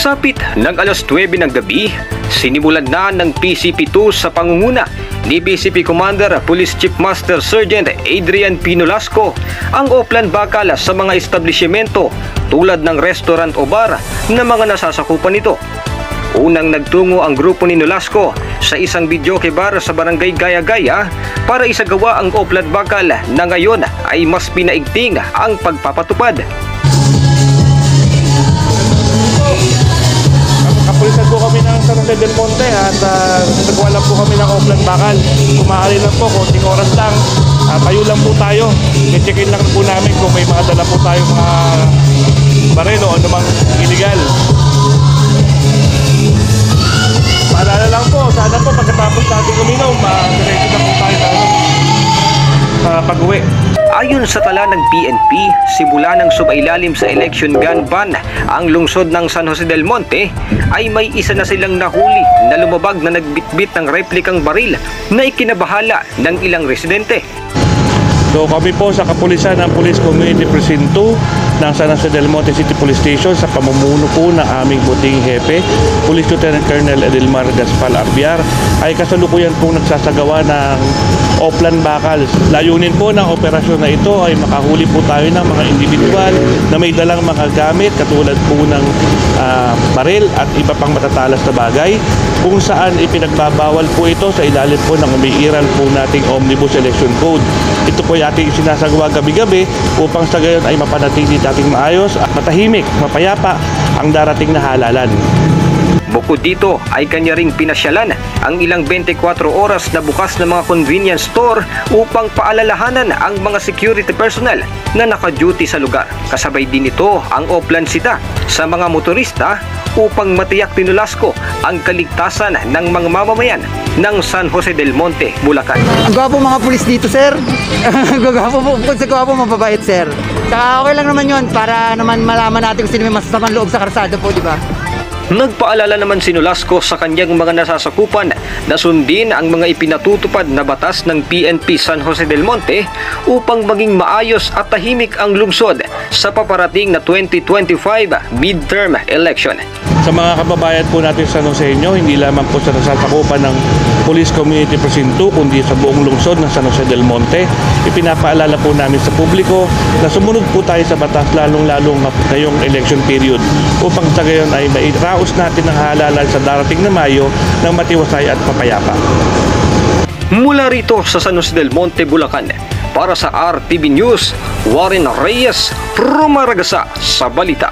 Pagsapit ng alas 9 ng gabi, sinimulan na ng PCP2 sa pangunguna ni PCP Commander Police Chief Master Sergeant Adrian P. Nolasco ang oplan bakal sa mga establishmento tulad ng restaurant o bar na mga nasasakupan nito. Unang nagtungo ang grupo ni Nolasco sa isang videoke bar sa barangay Gaya-Gaya para isagawa ang oplan bakal na ngayon ay mas pinaigting ang pagpapatupad. Kapulisan po kami ng San Jose del Monte at nagagawa lang po kami ng oplan bakal. Kumahali lang po, konting oras lang. Tayo lang po tayo. I-check-in lang po namin kung may mga dala po tayo mga barelo o anumang illegal. Paalala lang po, sana po pagkatapos natin uminom, diretso na po tayo sa pag-uwi. Ayon sa tala ng PNP, simula ng sumailalim sa election gun ban ang lungsod ng San Jose del Monte ay may isa na silang nahuli na lumabag na nagbitbit ng replikang baril na ikinabahala ng ilang residente. So kami po sa kapulisan ng Police Community Precinct 2 ng San Jose del Monte City Police Station sa pamumuno po ng aming buting hepe, Police Lieutenant Colonel Edelmar Gaspal Arbiar, ay kasalukuyan po nagsasagawa ng oplan bakal. Layunin po ng operasyon na ito ay makahuli po tayo ng mga individual na may dalang mga gamit katulad po ng baril at iba pang matatalas na bagay kung saan ipinagbabawal po ito sa ilalim po ng umiiral po nating Omnibus Election Code. Ito po ay ating sinasagawa gabi-gabi upang sa gayon ay mapanatili nating maayos at matahimik, mapayapa ang darating na halalan. Bukod dito ay kanya ring pinasyalan ang ilang 24 oras na bukas na mga convenience store upang paalalahanan ang mga security personnel na naka-duty sa lugar. Kasabay din ito ang oplan sita sa mga motorista upang matiyak ni Nolasco ang kaligtasan ng mga mamamayan ng San Jose del Monte, Bulacan. Ang gwapo mga pulis dito, sir. Bukod sa gwapo, mababait, sir. Saka okay lang naman yun para naman malaman natin kung sino may masasamang loob sa karsada po, di ba? Nagpaalala naman si Nolasco sa kanyang mga nasasakupan na sundin ang mga ipinatutupad na batas ng PNP San Jose del Monte upang maging maayos at tahimik ang lungsod sa paparating na 2025 midterm election. Sa mga kababayan po natin sa San Joseño, hindi lamang po sa nasasakupan ng Police Community Precinct 2 kundi sa buong lungsod ng San Jose del Monte, ipinapaalala po namin sa publiko na sumunod po tayo sa batas lalong-lalong ngayong election period upang sa gayon ay mairaos natin ang halalan sa darating na Mayo ng matiwasay at papayapa. Mula rito sa San Jose del Monte, Bulacan, para sa RTV News, Warren Reyes, Rumaragasa sa Balita.